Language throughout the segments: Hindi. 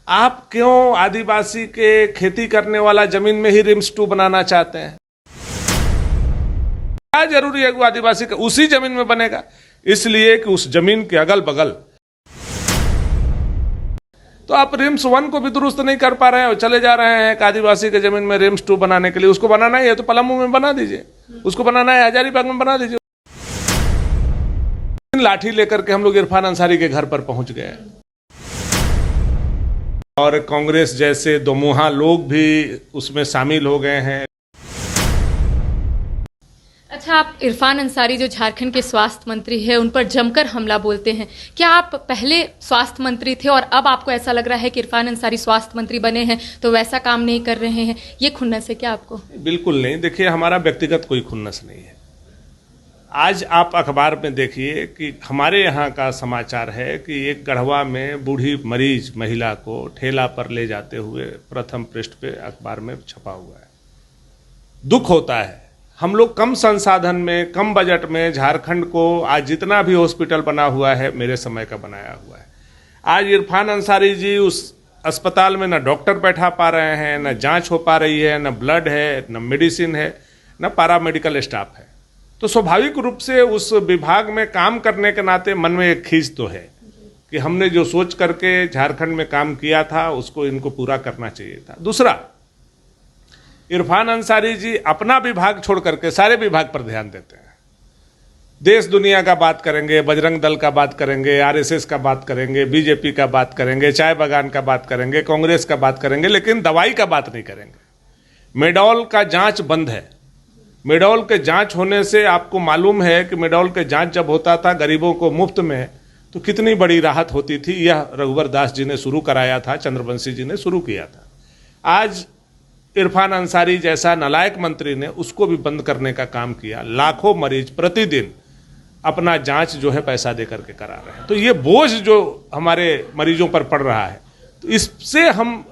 आप क्यों आदिवासी के खेती करने वाला जमीन में ही रिम्स 2 बनाना चाहते हैं? क्या जरूरी है कि आदिवासी का उसी जमीन में बनेगा? इसलिए कि उस जमीन के अगल बगल तो आप रिम्स 1 को भी दुरुस्त नहीं कर पा रहे हैं और चले जा रहे हैं कि आदिवासी के जमीन में रिम्स 2 बनाने के लिए। उसको बनाना ही है तो पलामू में बना दीजिए, उसको बनाना है हजारीबाग में बना दीजिए। लाठी लेकर के हम लोग इरफान अंसारी के घर पर पहुंच गए और कांग्रेस जैसे दोमुहा लोग भी उसमें शामिल हो गए हैं। अच्छा, आप इरफान अंसारी जो झारखंड के स्वास्थ्य मंत्री हैं उन पर जमकर हमला बोलते हैं। क्या आप पहले स्वास्थ्य मंत्री थे और अब आपको ऐसा लग रहा है कि इरफान अंसारी स्वास्थ्य मंत्री बने हैं तो वैसा काम नहीं कर रहे हैं? ये खुन्नस है क्या आपको? बिल्कुल नहीं। देखिए, हमारा व्यक्तिगत कोई खुन्नस नहीं है। आज आप अखबार में देखिए कि हमारे यहाँ का समाचार है कि एक गढ़वा में बूढ़ी मरीज महिला को ठेला पर ले जाते हुए प्रथम पृष्ठ पे अखबार में छपा हुआ है। दुख होता है। हम लोग कम संसाधन में, कम बजट में झारखंड को आज जितना भी हॉस्पिटल बना हुआ है मेरे समय का बनाया हुआ है। आज इरफान अंसारी जी उस अस्पताल में न डॉक्टर बैठा पा रहे हैं, न जांच हो पा रही है, न ब्लड है, न मेडिसिन है, न पैरामेडिकल स्टाफ है। तो स्वाभाविक रूप से उस विभाग में काम करने के नाते मन में एक खींच तो है कि हमने जो सोच करके झारखंड में काम किया था उसको इनको पूरा करना चाहिए था। दूसरा, इरफान अंसारी जी अपना विभाग छोड़ करके सारे विभाग पर ध्यान देते हैं। देश दुनिया का बात करेंगे, बजरंग दल का बात करेंगे, आरएसएस का बात करेंगे, बीजेपी का बात करेंगे, चाय बागान का बात करेंगे, कांग्रेस का बात करेंगे, लेकिन दवाई का बात नहीं करेंगे। मेडॉल का जांच बंद है। मेडॉल के जांच होने से आपको मालूम है कि मेडॉल के जांच जब होता था गरीबों को मुफ्त में तो कितनी बड़ी राहत होती थी। यह रघुवर दास जी ने शुरू कराया था, चंद्रवंशी जी ने शुरू किया था। आज इरफान अंसारी जैसा नालायक मंत्री ने उसको भी बंद करने का काम किया। लाखों मरीज प्रतिदिन अपना जांच जो है पैसा दे करके करा रहे हैं। तो ये बोझ जो हमारे मरीजों पर पड़ रहा है, तो इससे हम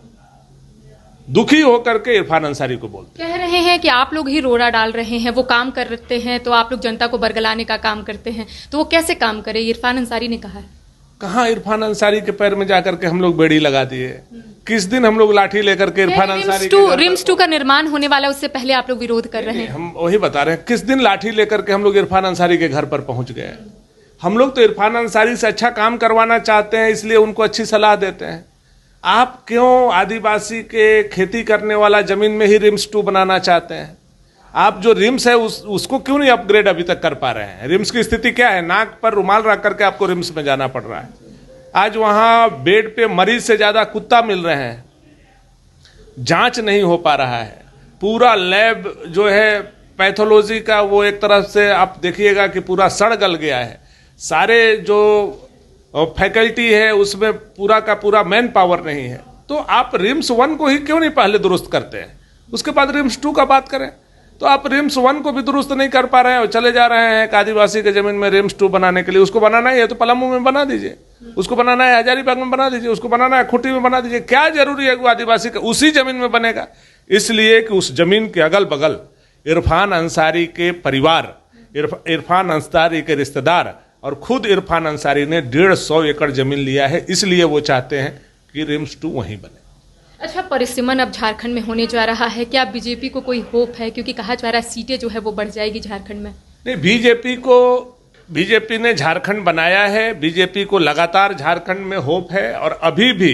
दुखी होकर के इरफान अंसारी को बोलते हैं। कह रहे हैं कि आप लोग ही रोड़ा डाल रहे हैं, वो काम करते हैं तो आप लोग जनता को बरगलाने का काम करते हैं, तो वो कैसे काम करे? इरफान अंसारी ने कहा है। कहाँ इरफान अंसारी के पैर में जाकर के हम लोग बेड़ी लगा दिए? किस दिन हम लोग लाठी लेकर के इरफान अंसारी रिम्स 2 का निर्माण होने वाला, उससे पहले आप लोग विरोध कर रहे हैं। हम वही बता रहे हैं, किस दिन लाठी लेकर के हम लोग इरफान अंसारी के घर पर पहुंच गए? हम लोग तो इरफान अंसारी से अच्छा काम करवाना चाहते हैं, इसलिए उनको अच्छी सलाह देते हैं। आप क्यों आदिवासी के खेती करने वाला जमीन में ही रिम्स 2 बनाना चाहते हैं? आप जो रिम्स है उसको क्यों नहीं अपग्रेड अभी तक कर पा रहे हैं? रिम्स की स्थिति क्या है? नाक पर रुमाल रख करके आपको रिम्स में जाना पड़ रहा है। आज वहां बेड पे मरीज से ज्यादा कुत्ता मिल रहे हैं, जांच नहीं हो पा रहा है। पूरा लैब जो है पैथोलॉजी का वो एक तरफ से आप देखिएगा कि पूरा सड़ गल गया है। सारे जो फैकल्टी है उसमें पूरा का पूरा मैन पावर नहीं है। तो आप रिम्स 1 को ही क्यों नहीं पहले दुरुस्त करते हैं, उसके बाद रिम्स 2 का बात करें? तो आप रिम्स 1 को भी दुरुस्त नहीं कर पा रहे हैं और चले जा रहे हैं कि आदिवासी के जमीन में रिम्स 2 बनाने के लिए। उसको बनाना ही है तो पलामू में बना दीजिए, उसको बनाना है हजारीबाग में बना दीजिए, उसको बनाना है खूंटी में बना दीजिए। क्या जरूरी है कि आदिवासी का उसी जमीन में बनेगा? इसलिए कि उस जमीन के अगल बगल इरफान अंसारी के परिवार, इरफान अंसारी के रिश्तेदार और खुद इरफान अंसारी ने 150 एकड़ जमीन लिया है, इसलिए वो चाहते हैं कि रिम्स 2 वहीं बने। अच्छा, परिसीमन अब झारखंड में होने जा रहा है, क्या बीजेपी को कोई होप है? क्योंकि कहा जा रहा है सीटें जो है वो बढ़ जाएगी झारखंड में। नहीं, बीजेपी ने झारखंड बनाया है, बीजेपी को लगातार झारखंड में होप है। और अभी भी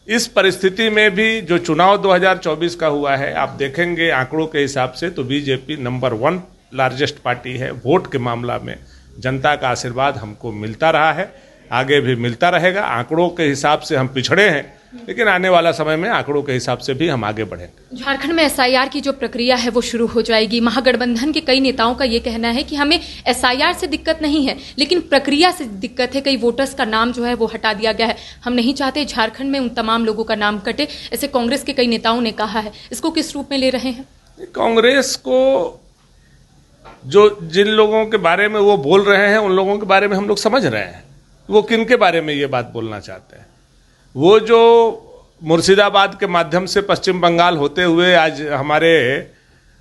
इस परिस्थिति में भी जो चुनाव 2024 का हुआ है, आप देखेंगे आंकड़ों के हिसाब से तो बीजेपी नंबर 1 लार्जेस्ट पार्टी है। वोट के मामला में जनता का आशीर्वाद हमको मिलता रहा है, आगे भी मिलता रहेगा। आंकड़ों के हिसाब से हम पिछड़े हैं, लेकिन आने वाला समय में आंकड़ों के हिसाब से भी हम आगे बढ़ेंगे। झारखंड में एसआईआर की जो प्रक्रिया है वो शुरू हो जाएगी। महागठबंधन के कई नेताओं का ये कहना है कि हमें एसआईआर से दिक्कत नहीं है, लेकिन प्रक्रिया से दिक्कत है। कई वोटर्स का नाम जो है वो हटा दिया गया है। हम नहीं चाहते झारखंड में उन तमाम लोगों का नाम कटे, ऐसे कांग्रेस के कई नेताओं ने कहा है। इसको किस रूप में ले रहे हैं? कांग्रेस को जो जिन लोगों के बारे में वो बोल रहे हैं उन लोगों के बारे में हम लोग समझ रहे हैं वो किन के बारे में ये बात बोलना चाहते हैं। वो जो मुर्शिदाबाद के माध्यम से पश्चिम बंगाल होते हुए आज हमारे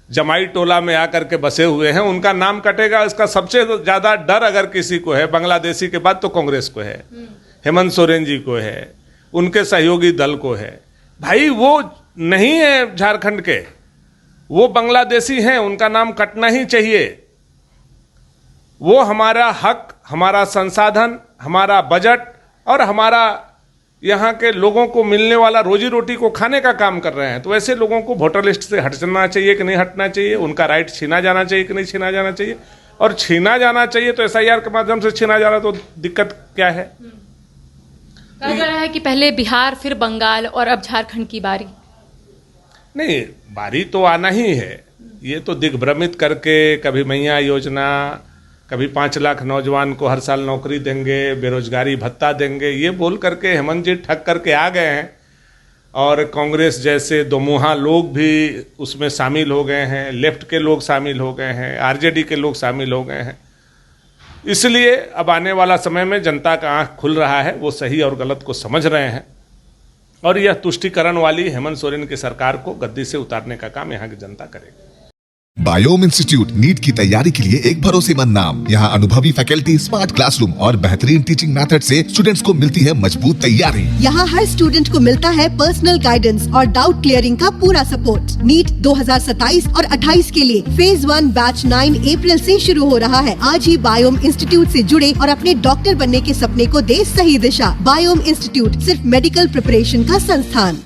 जमाई टोला में आकर के बसे हुए हैं, उनका नाम कटेगा। इसका सबसे ज्यादा डर अगर किसी को है बांग्लादेशी के बाद तो कांग्रेस को है, हेमंत सोरेन जी को है। उनके सहयोगी दल को है। भाई वो नहीं है झारखंड के, वो बांग्लादेशी हैं, उनका नाम कटना ही चाहिए। वो हमारा हक, हमारा संसाधन, हमारा बजट और हमारा यहाँ के लोगों को मिलने वाला रोजी रोटी को खाने का काम कर रहे हैं। तो ऐसे लोगों को वोटर लिस्ट से हटना चाहिए कि नहीं हटना चाहिए, उनका राइट छीना जाना चाहिए कि नहीं छीना जाना चाहिए, और छीना जाना चाहिए तो एसआईआर के माध्यम से छीना जा रहा, तो दिक्कत क्या है? कहा जा रहा है कि पहले बिहार, फिर बंगाल और अब झारखंड की बारी। नहीं, बारी तो आना ही है। ये तो दिग्भ्रमित करके कभी मैया योजना, कभी 5 लाख नौजवान को हर साल नौकरी देंगे, बेरोजगारी भत्ता देंगे, ये बोल करके हेमंत जी ठग करके आ गए हैं। और कांग्रेस जैसे दोमुहा लोग भी उसमें शामिल हो गए हैं, लेफ्ट के लोग शामिल हो गए हैं, आरजेडी के लोग शामिल हो गए हैं। इसलिए अब आने वाला समय में जनता का आंख खुल रहा है, वो सही और गलत को समझ रहे हैं, और यह तुष्टिकरण वाली हेमंत सोरेन की सरकार को गद्दी से उतारने का काम यहाँ की जनता करेगी। बायोम इंस्टीट्यूट नीट की तैयारी के लिए एक भरोसेमंद नाम। यहाँ अनुभवी फैकल्टी, स्मार्ट क्लासरूम और बेहतरीन टीचिंग मेथड से स्टूडेंट्स को मिलती है मजबूत तैयारी। यहाँ हर स्टूडेंट को मिलता है पर्सनल गाइडेंस और डाउट क्लियरिंग का पूरा सपोर्ट। नीट 2027 और 28 के लिए फेज 1 बैच 9 अप्रैल से शुरू हो रहा है। आज ही बायोम इंस्टीट्यूट से जुड़े और अपने डॉक्टर बनने के सपने को दे सही दिशा। बायोम इंस्टीट्यूट सिर्फ मेडिकल प्रिपरेशन का संस्थान।